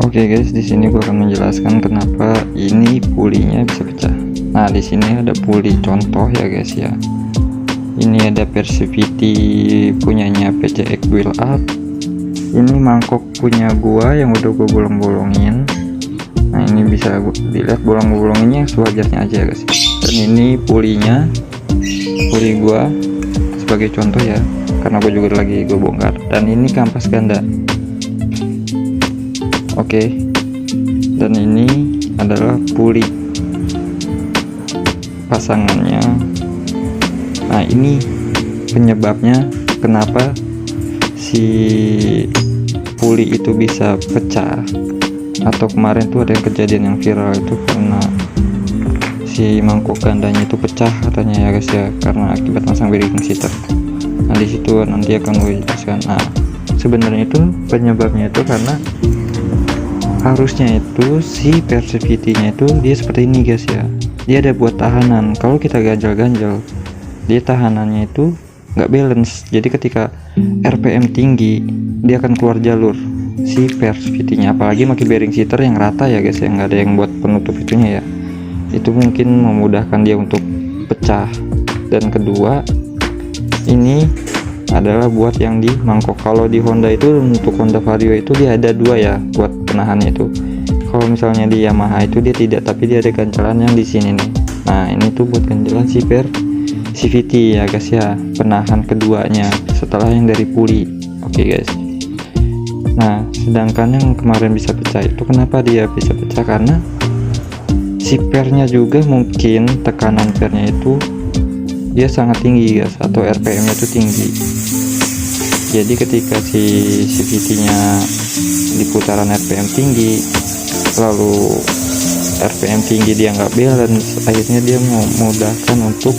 Oke guys, di sini gua akan menjelaskan kenapa ini pulinya bisa pecah. Nah, di sini ada puli contoh ya guys ya. Ini ada Persivity punyanya PCX Build Up. Ini mangkok punya gua yang udah gua bolong-bolongin. Nah, ini bisa dilihat bolong-bolonginnya sewajarnya aja guys. Dan ini pulinya, puli gua sebagai contoh ya, karena gua juga lagi gua bongkar. Dan ini kampas ganda. Oke, dan ini adalah puli pasangannya. Nah, ini penyebabnya kenapa si puli itu bisa pecah, atau kemarin tuh ada yang kejadian yang viral itu karena si mangkok gandanya itu pecah katanya ya guys ya, karena akibat masang bearing seater. Nah, di situ nanti akan gue jelaskan. Nah, sebenarnya itu penyebabnya itu karena harusnya itu si Persivity-nya itu dia seperti ini guys ya, dia ada buat tahanan. Kalau kita ganjal-ganjal, dia tahanannya itu nggak balance, jadi ketika RPM tinggi dia akan keluar jalur si Persivity-nya. Apalagi pakai bearing seater yang rata ya guys ya, nggak ada yang buat penutup itunya ya, itu mungkin memudahkan dia untuk pecah. Dan kedua, ini adalah buat yang di mangkok. Kalau di Honda itu, untuk Honda Vario itu dia ada dua ya buat penahannya itu. Kalau misalnya di Yamaha itu dia tidak, tapi dia ada ganjalan yang di sini nih. Nah, ini tuh buat ganjalan si Persivity ya guys ya, penahan keduanya setelah yang dari puli. Oke guys. Nah, sedangkan yang kemarin bisa pecah itu, kenapa dia bisa pecah? Karena si pernya juga mungkin tekanan pernya itu dia sangat tinggi guys, atau RPM nya itu tinggi. Jadi ketika si CVT nya di putaran RPM tinggi, lalu RPM tinggi dia nggak balance, akhirnya dia memudahkan untuk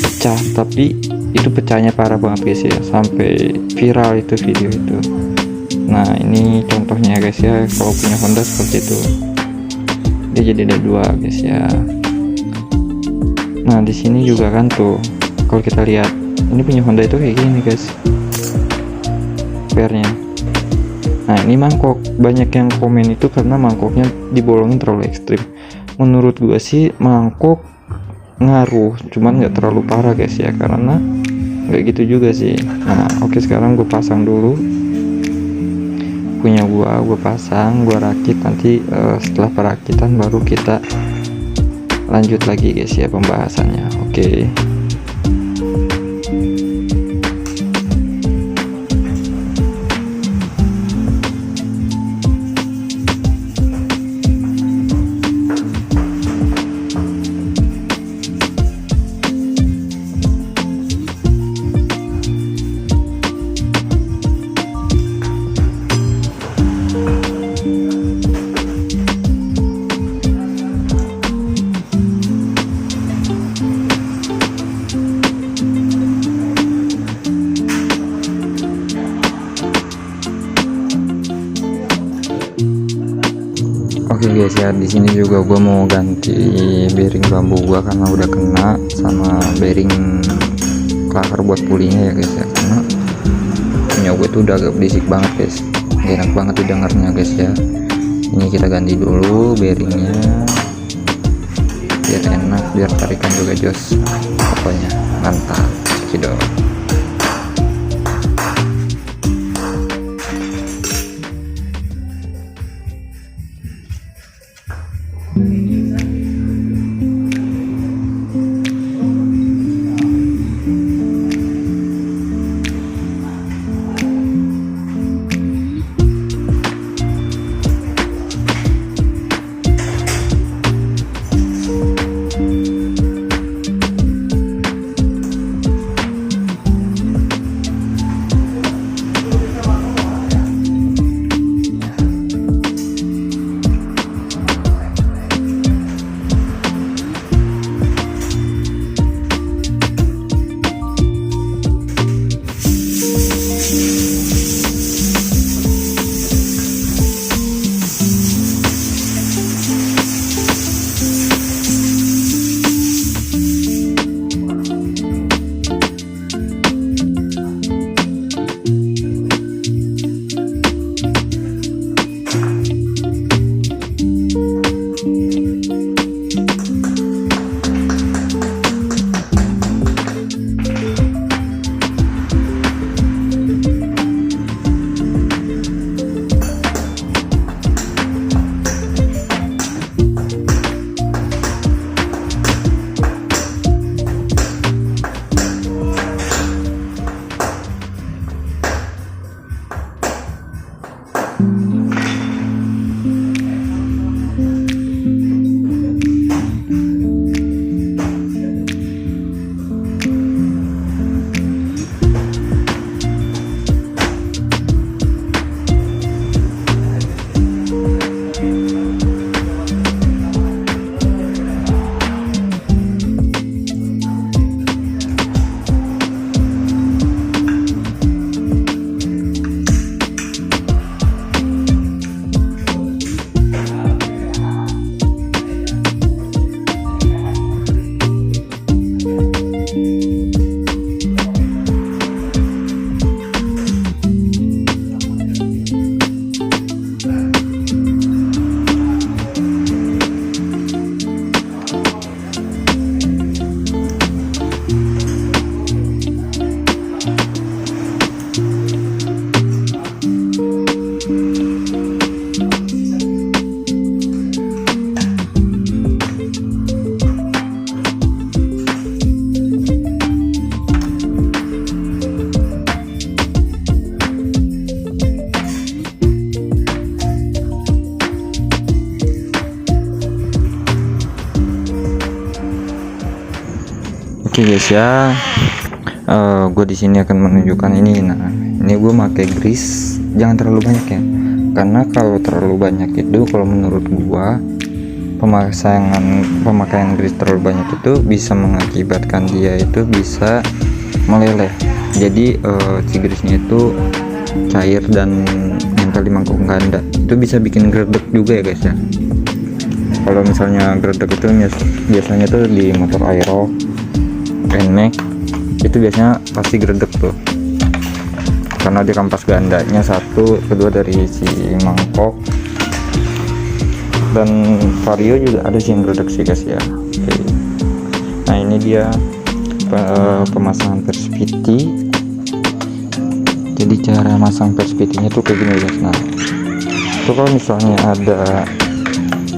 pecah. Tapi itu pecahnya parah banget guys ya, sampai viral itu video itu. Nah, ini contohnya guys ya, kalau punya Honda seperti itu, dia jadi ada dua guys ya. Nah, di sini juga kan tuh, kalau kita lihat ini punya Honda itu kayak gini guys pernya. Nah, ini mangkok, banyak yang komen itu karena mangkoknya dibolongin terlalu ekstrim. Menurut gua sih mangkok ngaruh, cuman nggak terlalu parah guys ya, karena nggak gitu juga sih. Nah, oke, sekarang gue pasang dulu punya gue pasang, gue rakit. Nanti setelah perakitan baru kita lanjut lagi guys ya pembahasannya. Oke. Oke guys ya, di sini juga gue mau ganti bearing bambu gua karena udah kena sama bearing klaker buat pulinya ya guys ya, karena punya gue tuh udah agak berisik banget guys, gak enak banget didengarnya guys ya. Ini kita ganti dulu bearingnya biar enak, biar tarikan juga jos, pokoknya mantap cekidot. Oke guys ya, gue di sini akan menunjukkan ini. Nah, ini gue pakai grease, jangan terlalu banyak ya, karena kalau terlalu banyak itu, kalau menurut gue, pemakaian grease terlalu banyak itu bisa mengakibatkan dia itu bisa meleleh. Jadi si grease-nya itu cair dan nempel di mangkok ganda, itu bisa bikin gredek juga ya guys ya. Kalau misalnya gredek itu biasanya tuh di motor aero, NMAX itu biasanya pasti gredek tuh, karena di kampas gandanya satu, kedua dari si mangkok, dan vario juga ada sih yang gredek sih guys ya. Oke. Nah ini dia pemasangan Perspeedy. Jadi cara masang Perspeedy-nya tuh kayak gini guys. Nah itu kalau misalnya ada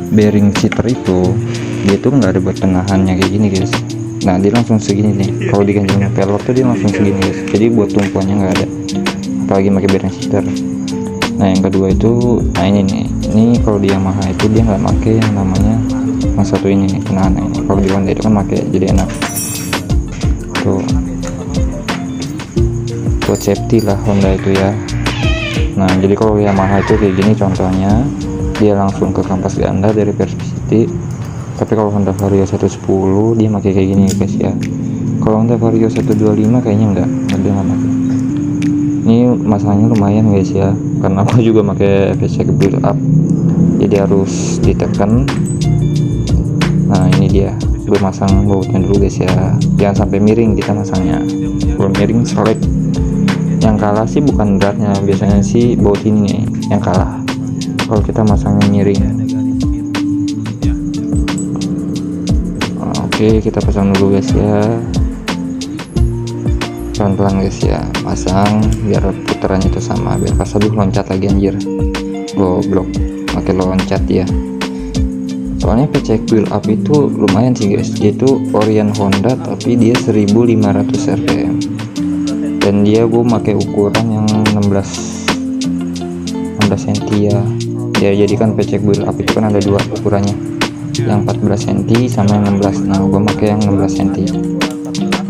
bearing seater itu, dia tuh nggak ada buat penahannya kayak gini guys. Nah dia langsung segini nih, kalau diganjel pelor tuh dia langsung segini guys, jadi buat tumpuannya nggak ada, apalagi pakai bearing seater. Nah yang kedua itu, nah ini nih, ini kalau di Yamaha itu dia nggak pakai yang namanya yang satu ini nih, penahan ini. Kalau di Honda itu kan pakai, jadi enak tuh buat safety lah Honda itu ya. Nah jadi kalau Yamaha itu kayak gini contohnya, dia langsung ke kampas ganda dari Perspeedy. Tapi kalau Honda Vario 110 dia pakai kayak gini guys ya. Kalau Honda Vario 125 kayaknya enggak, dia nggak pakai. Ini masanya lumayan guys ya, karena aku juga pakai V-check build up, jadi harus ditekan. Nah ini dia, gue masang bautnya dulu guys ya, jangan sampai miring kita masangnya. Kalau miring selek. Yang kalah sih bukan beratnya, biasanya sih baut ini nih yang kalah kalau kita masangnya miring. Oke, kita pasang dulu guys ya, pelan-pelan guys ya, pasang biar putarannya itu sama, biar pas. Aduh loncat lagi anjir, goblok pakai loncat ya. Soalnya V-check build up itu lumayan sih guys, dia itu Orion Honda tapi dia 1500 rpm, dan dia gue pakai ukuran yang 16 cm ya. Jadi kan V-check build up itu kan ada dua ukurannya, yang 14 cm sama yang 16. Nah gue pakai yang 16 cm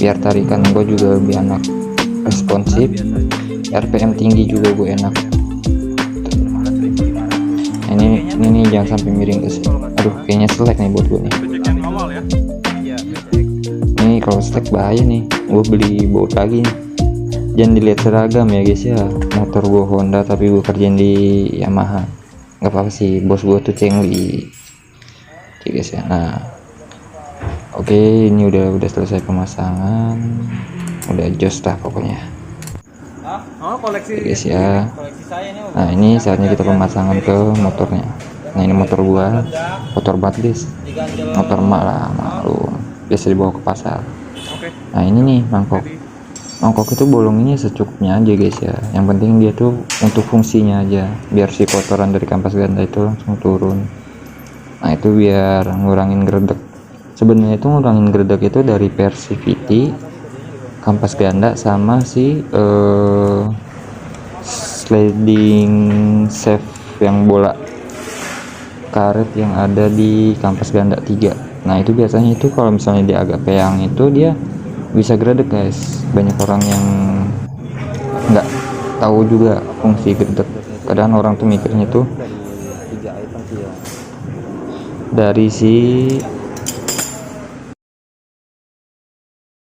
biar tarikan gue juga lebih enak, responsif, RPM tinggi juga gue enak. Nah, ini jangan sampai miring guys. Aduh kayaknya selek nih buat gue nih. Ini kalau selek bahaya nih, gue beli baut lagi nih. Jangan dilihat seragam ya guys ya, motor gue Honda tapi gue kerjain di Yamaha, nggak apa-apa sih, bos gue tuh cengli. Oke guys ya. Nah oke, ini udah selesai pemasangan, udah jos lah pokoknya. Oke guys ya. Nah ini saatnya kita pemasangan ke motornya. Nah ini motor gua, motor banget guys, motor emak lah, maklum biasa dibawa ke pasar. Nah ini nih mangkok itu bolonginnya secukupnya aja guys ya, yang penting dia tuh untuk fungsinya aja, biar si kotoran dari kampas ganda itu langsung turun. Nah itu biar ngurangin gredek. Sebenarnya itu ngurangin gredek itu dari Perspeedy, kampas ganda, sama si sliding shaft yang bola karet yang ada di kampas ganda 3. Nah itu biasanya itu kalau misalnya dia agak peyang itu dia bisa gredek guys. Banyak orang yang nggak tahu juga fungsi gredek, kadang orang tuh mikirnya tuh dari si